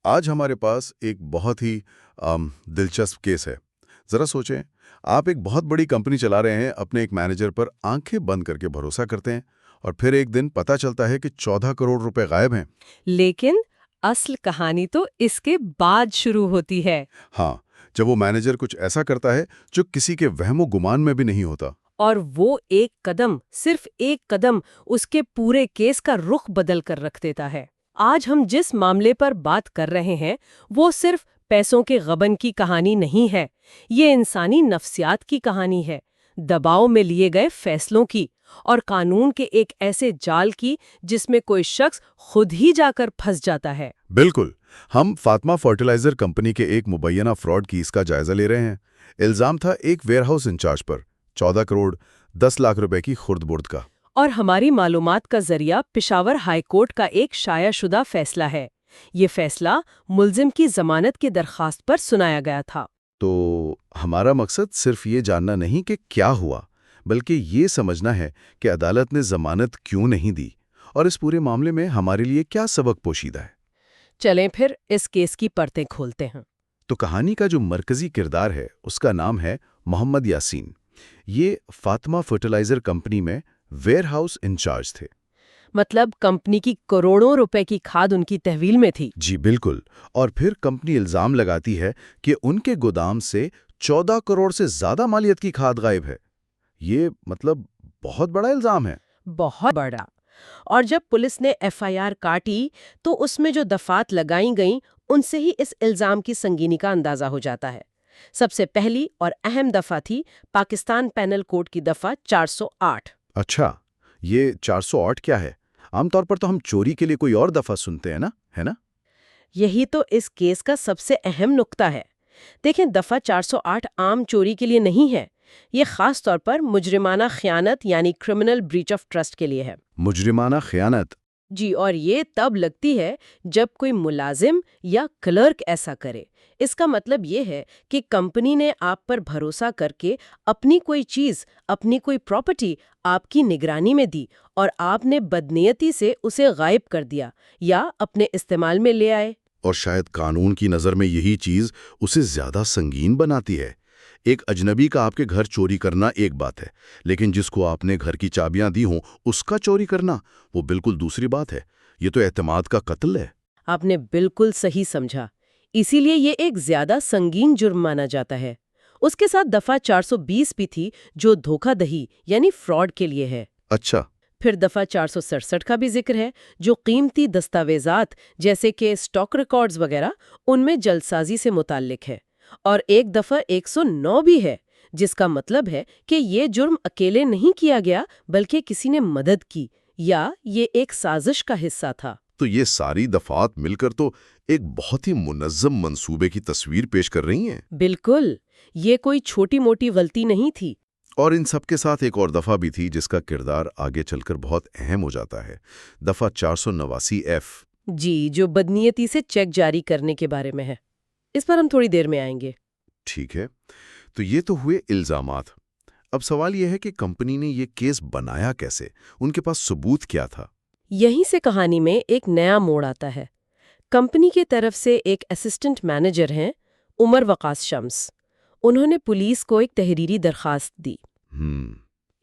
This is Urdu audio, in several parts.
آج ہمارے پاس ایک بہت ہی دلچسپ کیس ہے۔ ذرا سوچیں، آپ ایک بہت بڑی کمپنی چلا رہے ہیں، اپنے ایک مینیجر پر آنکھیں بند کر کے بھروسہ کرتے ہیں، اور پھر ایک دن پتہ چلتا ہے کہ 14 کروڑ روپے غائب ہیں۔ لیکن اصل کہانی تو اس کے بعد شروع ہوتی ہے۔ ہاں، جب وہ مینیجر کچھ ایسا کرتا ہے جو کسی کے وہم و گمان میں بھی نہیں ہوتا۔ اور وہ ایک قدم، صرف ایک قدم، اس کے پورے کیس کا رخ بدل کر رکھ دیتا ہے۔ آج ہم جس معاملے پر بات کر رہے ہیں وہ صرف پیسوں کے غبن کی کہانی نہیں ہے، یہ انسانی نفسیات کی کہانی ہے، دباؤ میں لیے گئے فیصلوں کی، اور قانون کے ایک ایسے جال کی جس میں کوئی شخص خود ہی جا کر پھنس جاتا ہے۔ بالکل، ہم فاطمہ فرٹیلائزر کمپنی کے ایک مبینہ فراڈ کیس کا جائزہ لے رہے ہیں۔ الزام تھا ایک ویئر ہاؤس انچارج پر 14 کروڑ 10 لاکھ روپے کی خرد برد کا۔ اور ہماری معلومات کا ذریعہ پشاور ہائی کورٹ کا ایک شائع شدہ فیصلہ ہے۔ یہ فیصلہ ملزم کی ضمانت کی درخواست پر سنایا گیا تھا۔ تو ہمارا مقصد صرف یہ جاننا نہیں کہ کیا ہوا، بلکہ یہ سمجھنا ہے کہ عدالت نے ضمانت کیوں نہیں دی، اور اس پورے معاملے میں ہمارے لیے کیا سبق پوشیدہ ہے۔ چلیں پھر اس کیس کی پرتیں کھولتے ہیں۔ تو کہانی کا جو مرکزی کردار ہے اس کا نام ہے محمد یاسین۔ یہ فاطمہ فرٹیلائزر کمپنی میں ویئر ہاؤس انچارج تھے۔ مطلب کمپنی کی کروڑوں روپے کی کھاد ان کی تحویل میں تھی۔ جی بالکل، اور پھر کمپنی الزام لگاتی ہے کہ ان کے گودام سے 14 کروڑ سے زیادہ مالیت کی کھاد غائب ہے۔ یہ بہت بڑا الزام ہے۔ بہت بڑا۔ اور جب پولیس نے ایف آئی آر کاٹی تو اس میں جو دفعات لگائیں گئیں ان سے ہی اس الزام کی سنگینی کا اندازہ ہو جاتا ہے۔ سب سے پہلی اور اہم دفعہ تھی پاکستان پینل کوڈ کی دفعہ 408۔ اچھا، یہ 408 کیا ہے؟ عام طور پر تو ہم چوری کے لیے کوئی اور دفعہ سنتے ہیں نا، ہے نا؟ یہی تو اس کیس کا سب سے اہم نقطہ ہے۔ دیکھیں، دفعہ 408 عام چوری کے لیے نہیں ہے، یہ خاص طور پر مجرمانہ خیانت یعنی کرمنل بریچ آف ٹرسٹ کے لیے ہے۔ مجرمانہ خیانت؟ جی، اور یہ تب لگتی ہے جب کوئی ملازم یا کلرک ایسا کرے۔ اس کا مطلب یہ ہے کہ کمپنی نے آپ پر بھروسہ کر کے اپنی کوئی چیز، اپنی کوئی پراپرٹی آپ کی نگرانی میں دی، اور آپ نے بدنیتی سے اسے غائب کر دیا یا اپنے استعمال میں لے آئے۔ اور شاید قانون کی نظر میں یہی چیز اسے زیادہ سنگین بناتی ہے۔ ایک اجنبی کا آپ کے گھر چوری کرنا ایک بات ہے، لیکن جس کو آپ نے گھر کی چابیاں دی ہوں اس کا چوری کرنا وہ بالکل دوسری بات ہے۔ یہ تو اعتماد کا قتل ہے۔ آپ نے بالکل صحیح سمجھا، اسی لیے یہ ایک زیادہ سنگین جرم مانا جاتا ہے۔ اس کے ساتھ دفعہ 420 بھی تھی جو دھوکہ دہی یعنی فراڈ کے لیے ہے۔ اچھا۔ پھر دفعہ 467 کا بھی ذکر ہے جو قیمتی دستاویزات جیسے کہ اسٹاک ریکارڈز وغیرہ ان میں جلد سازی سے متعلق ہے۔ اور ایک دفعہ 109 بھی ہے، جس کا مطلب ہے کہ یہ جرم اکیلے نہیں کیا گیا بلکہ کسی نے مدد کی یا یہ ایک سازش کا حصہ تھا۔ تو یہ ساری دفعات مل کر تو ایک بہت ہی منظم منصوبے کی تصویر پیش کر رہی ہیں۔ بالکل، یہ کوئی چھوٹی موٹی غلطی نہیں تھی۔ اور ان سب کے ساتھ ایک اور دفعہ بھی تھی جس کا کردار آگے چل کر بہت اہم ہو جاتا ہے، دفعہ 489F۔ جی، جو بدنیتی سے چیک جاری کرنے کے بارے میں ہے۔ اس پر ہم تھوڑی دیر میں آئیں گے۔ ٹھیک ہے، تو یہ تو ہوئے الزامات۔ اب سوال یہ ہے کہ کمپنی نے یہ کیس بنایا کیسے؟ ان کے پاس ثبوت کیا تھا؟ یہیں سے کہانی میں ایک نیا موڑ آتا ہے۔ کمپنی کی طرف سے ایک اسسٹنٹ مینیجر ہیں عمر وقاص شمس۔ انہوں نے پولیس کو ایک تحریری درخواست دی۔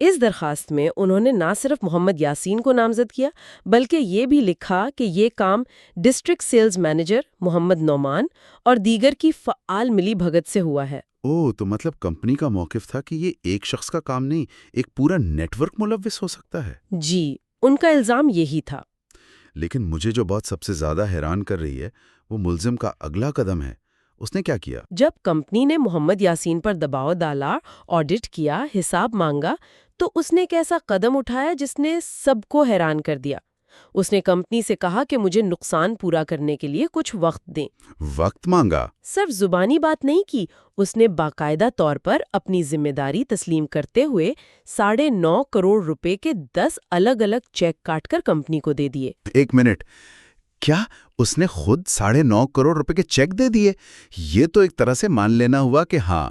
اس درخواست میں انہوں نے نہ صرف محمد یاسین کو نامزد کیا بلکہ یہ بھی لکھا کہ یہ کام ڈسٹرکٹ سیلز مینیجر محمد نعمان اور دیگر کی فعال ملی بھگت سے ہوا ہے۔ تو مطلب کمپنی کا موقف تھا کہ یہ ایک شخص کا کام نہیں، ایک پورا نیٹ ورک ملوث ہو سکتا ہے۔ جی، ان کا الزام یہی تھا۔ لیکن مجھے جو بات سب سے زیادہ حیران کر رہی ہے وہ ملزم کا اگلا قدم ہے۔ اس نے کیا کیا؟ جب کمپنی نے محمد یاسین پر دباؤ ڈالا، آڈٹ کیا، حساب مانگا، تو اس نے ایک ایسا قدم اٹھایا جس نے سب کو حیران کر دیا۔ اس نے کمپنی سے کہا کہ مجھے نقصان پورا کرنے کے لیے کچھ وقت دیں۔ وقت مانگا؟ صرف زبانی بات نہیں کی، اس نے باقاعدہ طور پر اپنی ذمہ داری تسلیم کرتے ہوئے 9.5 کروڑ روپے کے 10 الگ الگ چیک کاٹ کر کمپنی کو دے دیے۔ ایک منٹ، کیا اس نے خود 9.5 کروڑ روپے کے چیک دے دیے؟ یہ تو ایک طرح سے مان لینا ہوا کہ ہاں،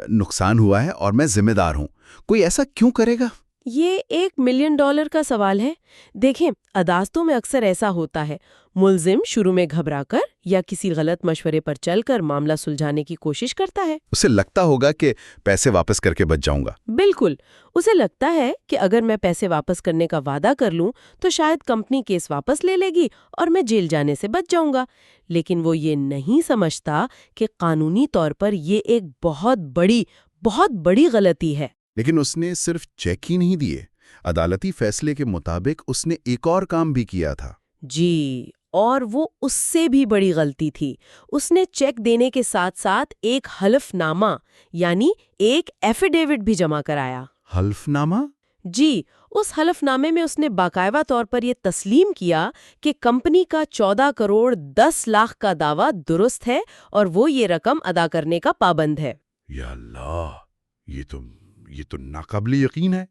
نقصان ہوا ہے اور میں ذمہ دار ہوں۔ کوئی ایسا کیوں کرے گا؟ یہ $1 ملین کا سوال ہے۔ دیکھیں، عدالتوں میں اکثر ایسا ہوتا ہے، ملزم شروع میں گھبرا کر یا کسی غلط مشورے پر چل کر معاملہ سلجھانے کی کوشش کرتا ہے۔ اسے لگتا ہوگا کہ پیسے واپس کر کے بچ جاؤں گا۔ بالکل، اسے لگتا ہے کہ اگر میں پیسے واپس کرنے کا وعدہ کر لوں تو شاید کمپنی کیس واپس لے لے گی اور میں جیل جانے سے بچ جاؤں گا۔ لیکن وہ یہ نہیں سمجھتا کہ قانونی طور پر یہ ایک بہت بڑی غلطی ہے۔ لیکن اس نے صرف چیک ہی نہیں دیے، عدالتی فیصلے کے مطابق اس نے ایک اور کام بھی کیا تھا۔ جی، اور وہ اس سے بھی بڑی غلطی تھی۔ اس نے چیک دینے کے ساتھ ساتھ ایک حلف نامہ یعنی ایک ایفیڈیوٹ بھی جمع کرایا۔ حلف نامہ؟ جی، اس حلف نامے میں اس نے باقاعدہ طور پر یہ تسلیم کیا کہ کمپنی کا 14 کروڑ 10 لاکھ کا دعویٰ درست ہے اور وہ یہ رقم ادا کرنے کا پابند ہے۔ یا اللہ، یہ تو ناقابل یقین ہے۔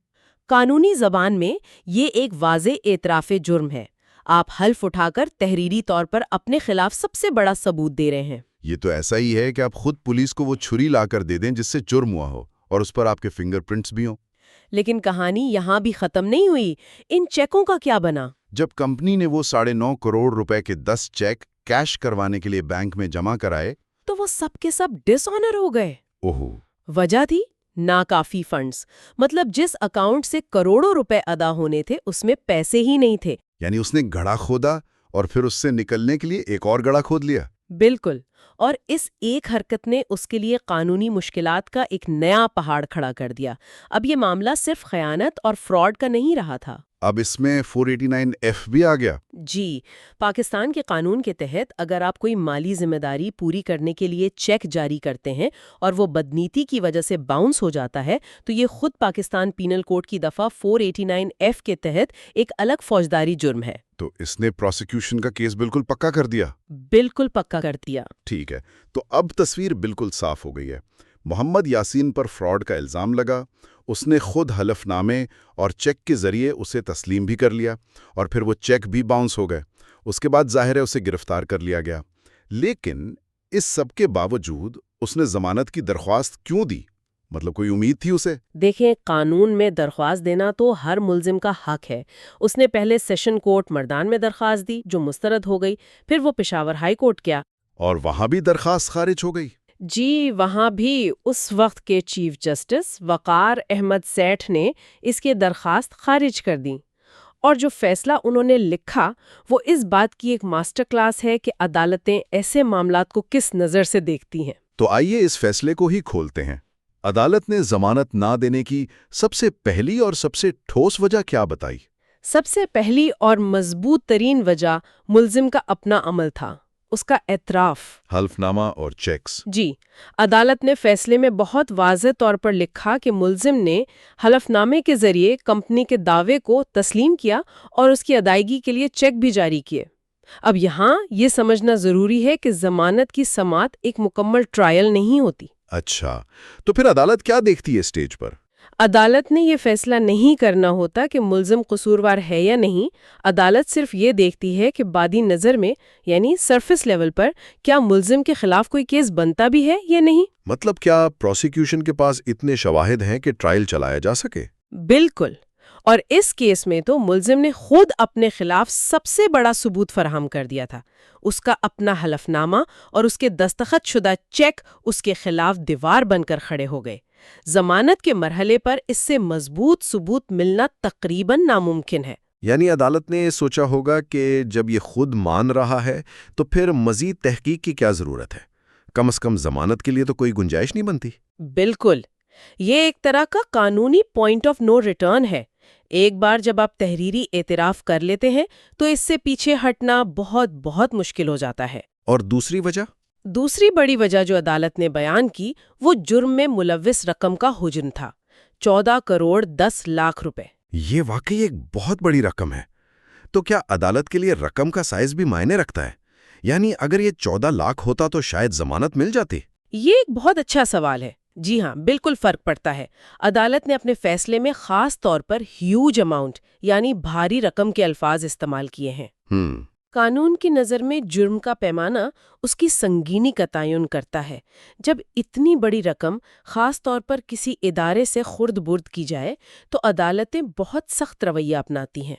قانونی زبان میں یہ ایک واضح اعتراف جرم ہے۔ آپ حلف اٹھا کر تحریری طور پر اپنے خلاف سب سے بڑا ثبوت دے رہے ہیں۔ یہ تو ایسا ہی ہے کہ آپ خود پولیس کو وہ چھری لا کر دے دیں جس سے جرم ہوا ہو اور اس پر آپ کے فنگر پرنٹس بھی ہوں۔ لیکن کہانی یہاں بھی ختم نہیں ہوئی۔ ان چیکوں کا کیا بنا؟ جب کمپنی نے وہ 9.5 کروڑ روپے کے 10 چیک کیش کروانے کے لیے بینک میں جمع کرائے تو وہ سب کے سب ڈس آنر ہو گئے۔ اوہو، وجہ تھی ناکافی فنڈز، مطلب جس اکاؤنٹ سے کروڑوں روپے ادا ہونے تھے اس میں پیسے ہی نہیں تھے۔ یعنی اس نے گڑھا کھودا اور پھر اس سے نکلنے کے لیے ایک اور گڑھا کھود لیا۔ بالکل، اور اس ایک حرکت نے اس کے لیے قانونی مشکلات کا ایک نیا پہاڑ کھڑا کر دیا۔ اب یہ معاملہ صرف خیانت اور فراڈ کا نہیں رہا تھا۔ اب اس میں 489F بھی آ گیا۔ جی، پاکستان کے قانون کے تحت اگر آپ کوئی مالی ذمہ داری پوری کرنے کے لیے چیک جاری کرتے ہیں اور وہ بدنیتی کی وجہ سے باؤنس ہو جاتا ہے تو یہ خود پاکستان پینل کوڈ کی دفعہ 489F کے تحت ایک الگ فوجداری جرم ہے۔ تو اس نے پروسیکیوشن کا کیس بالکل پکا کر دیا۔ بالکل پکا کر دیا۔ ٹھیک ہے، تو اب تصویر بالکل صاف ہو گئی ہے۔ محمد یاسین پر فراڈ کا الزام لگا، اس نے خود حلف نامے اور چیک کے ذریعے اسے تسلیم بھی کر لیا اور پھر وہ چیک بھی باؤنس ہو گئے۔ اس کے بعد ظاہر ہے اسے گرفتار کر لیا گیا۔ لیکن اس سب کے باوجود اس نے ضمانت کی درخواست کیوں دی؟ مطلب کوئی امید تھی اسے؟ دیکھیں، قانون میں درخواست دینا تو ہر ملزم کا حق ہے۔ اس نے پہلے سیشن کورٹ مردان میں درخواست دی جو مسترد ہو گئی، پھر وہ پشاور ہائی کورٹ گیا اور وہاں بھی درخواست خارج ہو گئی۔ جی، وہاں بھی اس وقت کے چیف جسٹس وقار احمد سیٹھ نے اس کی درخواست خارج کر دی، اور جو فیصلہ انہوں نے لکھا وہ اس بات کی ایک ماسٹر کلاس ہے کہ عدالتیں ایسے معاملات کو کس نظر سے دیکھتی ہیں۔ تو آئیے اس فیصلے کو ہی کھولتے ہیں۔ عدالت نے ضمانت نہ دینے کی سب سے پہلی اور سب سے ٹھوس وجہ کیا بتائی؟ سب سے پہلی اور مضبوط ترین وجہ ملزم کا اپنا عمل تھا، اس کا اعتراف۔ حلف نامہ اور چیکس۔ جی، عدالت نے فیصلے میں بہت واضح طور پر لکھا کہ ملزم نے حلف نامے کے ذریعے کمپنی کے دعوے کو تسلیم کیا اور اس کی ادائیگی کے لیے چیک بھی جاری کیے۔ اب یہاں یہ سمجھنا ضروری ہے کہ ضمانت کی سماعت ایک مکمل ٹرائل نہیں ہوتی۔ اچھا، تو پھر عدالت کیا دیکھتی ہے اسٹیج پر؟ عدالت نے یہ فیصلہ نہیں کرنا ہوتا کہ ملزم قصوروار ہے یا نہیں۔ عدالت صرف یہ دیکھتی ہے کہ بادی نظر میں یعنی سرفس لیول پر کیا ملزم کے خلاف کوئی کیس بنتا بھی ہے یا نہیں۔ مطلب کیا پروسیکیوشن کے پاس اتنے شواہد ہیں کہ ٹرائل چلایا جا سکے؟ بالکل، اور اس کیس میں تو ملزم نے خود اپنے خلاف سب سے بڑا ثبوت فراہم کر دیا تھا۔ اس کا اپنا حلف نامہ اور اس کے دستخط شدہ چیک اس کے خلاف دیوار بن کر کھڑے ہو گئے۔ ضمانت کے مرحلے پر اس سے مضبوط ثبوت ملنا تقریباً ناممکن ہے۔ یعنی عدالت نے سوچا ہوگا کہ جب یہ خود مان رہا ہے تو پھر مزید تحقیق کی کیا ضرورت ہے؟ کم از کم ضمانت کے لیے تو کوئی گنجائش نہیں بنتی۔ بالکل، یہ ایک طرح کا قانونی پوائنٹ آف نو ریٹرن ہے۔ ایک بار جب آپ تحریری اعتراف کر لیتے ہیں تو اس سے پیچھے ہٹنا بہت مشکل ہو جاتا ہے۔ اور دوسری وجہ؟ دوسری بڑی وجہ جو عدالت نے بیان کی وہ جرم میں ملوث رقم کا حجم تھا، 14 کروڑ 10 لاکھ روپے۔ یہ واقعی ایک بہت بڑی رقم ہے۔ تو کیا عدالت کے لیے رقم کا سائز بھی معنی رکھتا ہے؟ یعنی اگر یہ 14 لاکھ ہوتا تو شاید ضمانت مل جاتی۔ یہ ایک بہت اچھا سوال ہے۔ جی ہاں، بالکل فرق پڑتا ہے۔ عدالت نے اپنے فیصلے میں خاص طور پر ہیوج اماؤنٹ یعنی بھاری رقم کے الفاظ استعمال کیے ہیں۔ قانون کی نظر میں جرم کا پیمانہ اس کی سنگینی کا تعین کرتا ہے۔ جب اتنی بڑی رقم خاص طور پر کسی ادارے سے خرد برد کی جائے تو عدالتیں بہت سخت رویہ اپناتی ہیں۔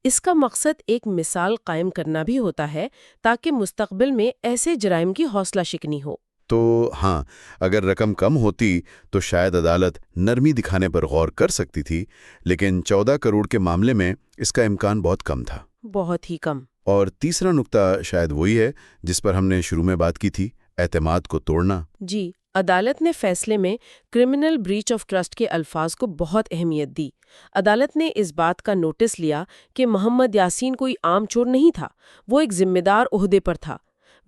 اس کا مقصد ایک مثال قائم کرنا بھی ہوتا ہے تاکہ مستقبل میں ایسے جرائم کی حوصلہ شکنی ہو۔ تو ہاں، اگر رقم کم ہوتی تو شاید عدالت نرمی دکھانے پر غور کر سکتی تھی، لیکن 14 کروڑ کے معاملے میں اس کا امکان بہت کم تھا۔ بہت ہی کم۔ اور تیسرا نقطہ شاید وہی ہے جس پر ہم نے شروع میں بات کی تھی، اعتماد کو توڑنا۔ جی، عدالت نے فیصلے میں کرمنل بریچ آف ٹرسٹ کے الفاظ کو بہت اہمیت دی۔ عدالت نے اس بات کا نوٹس لیا کہ محمد یاسین کوئی عام چور نہیں تھا، وہ ایک ذمہ دار عہدے پر تھا،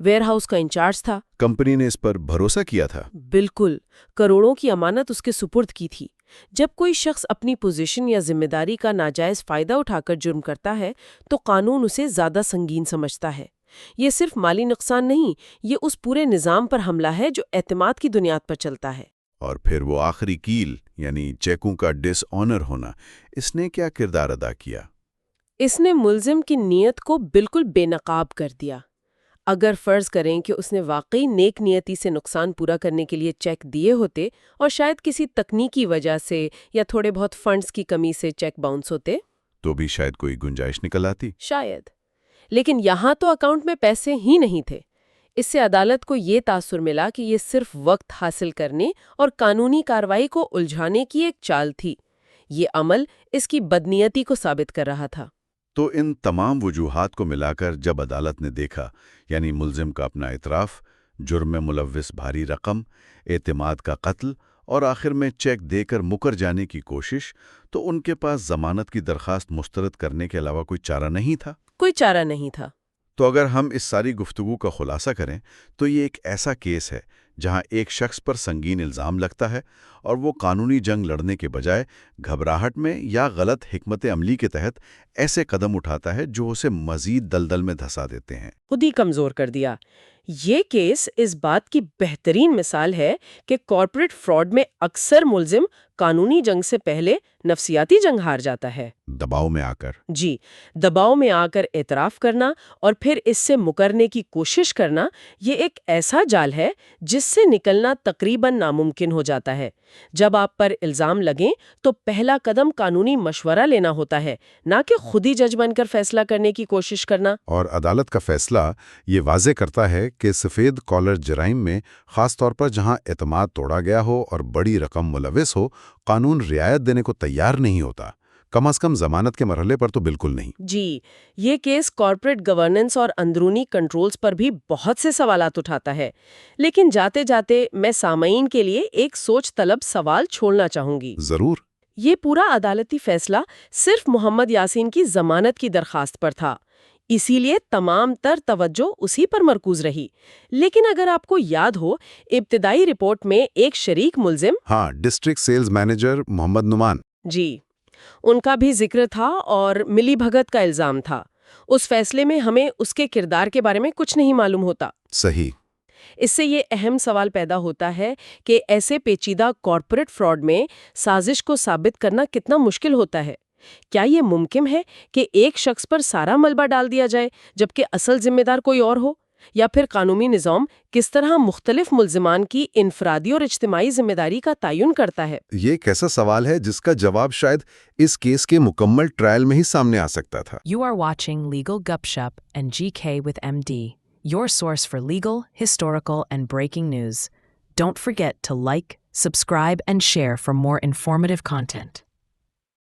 ویئر ہاؤس کا انچارج تھا۔ کمپنی نے اس پر بھروسہ کیا تھا۔ بالکل، کروڑوں کی امانت اس کے سپرد کی تھی۔ جب کوئی شخص اپنی پوزیشن یا ذمہ داری کا ناجائز فائدہ اٹھا کر جرم کرتا ہے تو قانون اسے زیادہ سنگین سمجھتا ہے۔ یہ صرف مالی نقصان نہیں، یہ اس پورے نظام پر حملہ ہے جو اعتماد کی بنیاد پر چلتا ہے۔ اور پھر وہ آخری کیل یعنی چیکوں کا ڈس آنر ہونا، اس نے کیا کردار ادا کیا؟ اس نے ملزم کی نیت کو بالکل بے نقاب کر دیا۔ اگر فرض کریں کہ اس نے واقعی نیک نیتی سے نقصان پورا کرنے کے لیے چیک دیے ہوتے اور شاید کسی تکنیکی وجہ سے یا تھوڑے بہت فنڈز کی کمی سے چیک باؤنس ہوتے تو بھی شاید کوئی گنجائش نکل آتی۔ شاید، لیکن یہاں تو اکاؤنٹ میں پیسے ہی نہیں تھے۔ اس سے عدالت کو یہ تاثر ملا کہ یہ صرف وقت حاصل کرنے اور قانونی کارروائی کو الجھانے کی ایک چال تھی۔ یہ عمل اس کی بدنیتی کو ثابت کر رہا تھا۔ تو ان تمام وجوہات کو ملا کر جب عدالت نے دیکھا، یعنی ملزم کا اپنا اعتراف، جرم میں ملوث بھاری رقم، اعتماد کا قتل اور آخر میں چیک دے کر مکر جانے کی کوشش، تو ان کے پاس ضمانت کی درخواست مسترد کرنے کے علاوہ کوئی چارہ نہیں تھا۔ کوئی چارہ نہیں تھا۔ تو اگر ہم اس ساری گفتگو کا خلاصہ کریں تو یہ ایک ایسا کیس ہے جہاں ایک شخص پر سنگین الزام لگتا ہے اور وہ قانونی جنگ لڑنے کے بجائے گھبراہٹ میں یا غلط حکمت عملی کے تحت ایسے قدم اٹھاتا ہے جو اسے مزید دلدل میں دھسا دیتے ہیں۔ خود ہی کمزور کر دیا۔ یہ کیس اس بات کی بہترین مثال ہے کہ کارپوریٹ فراڈ میں اکثر ملزم قانونی جنگ سے پہلے نفسیاتی جنگ ہار جاتا ہے۔ دباؤ میں آ کر۔ جی، دباؤ میں آ کر اعتراف کرنا اور پھر اس سے مکرنے کی کوشش کرنا، یہ ایک ایسا جال ہے جس سے نکلنا تقریباً ناممکن ہو جاتا ہے۔ جب آپ پر الزام لگیں تو پہلا قدم قانونی مشورہ لینا ہوتا ہے، نہ کہ خود ہی جج بن کر فیصلہ کرنے کی کوشش کرنا۔ اور عدالت کا فیصلہ یہ واضح کرتا ہے کہ سفید کالر جرائم میں، خاص طور پر جہاں اعتماد توڑا گیا ہو اور بڑی رقم ملوث ہو، قانون رعایت دینے کو تیار نہیں ہوتا، کم از کم ضمانت کے مرحلے پر تو بالکل نہیں۔ جی، یہ کیس کارپوریٹ گورننس اور اندرونی کنٹرولز پر بھی بہت سے سوالات اٹھاتا ہے، لیکن جاتے جاتے میں سامعین کے لیے ایک سوچ طلب سوال چھوڑنا چاہوں گی۔ ضرور۔ یہ پورا عدالتی فیصلہ صرف محمد یاسین کی ضمانت کی درخواست پر تھا، اسی لیے تمام تر توجہ اسی پر مرکوز رہی۔ لیکن اگر آپ کو یاد ہو، ابتدائی رپورٹ میں ایک شریک ملزم، ہاں، ڈسٹرکٹ سیلز مینیجر محمد نعمان، جی، ان کا بھی ذکر تھا اور ملی بھگت کا الزام تھا۔ اس فیصلے میں ہمیں اس کے کردار کے بارے میں کچھ نہیں معلوم ہوتا۔ صحیح۔ اس سے یہ اہم سوال پیدا ہوتا ہے کہ ایسے پیچیدہ کارپوریٹ فراڈ میں سازش کو ثابت کرنا کتنا مشکل ہوتا ہے۔ کیا یہ ممکن ہے کہ ایک شخص پر سارا ملبہ ڈال دیا جائے جبکہ اصل ذمہ دار کوئی اور ہو؟ یا پھر قانونی نظام کس طرح مختلف ملزمان کی انفرادی اور اجتماعی ذمہ داری کا تعین کرتا ہے؟ یہ ایک ایسا سوال ہے جس کا جواب شاید اس کیس کے مکمل ٹرائل میں ہی سامنے آ سکتا تھا۔ You are watching Legal Gupshup and GK with MD, your source for legal, historical, and breaking news. Don't forget to like, subscribe, and share for more informative content.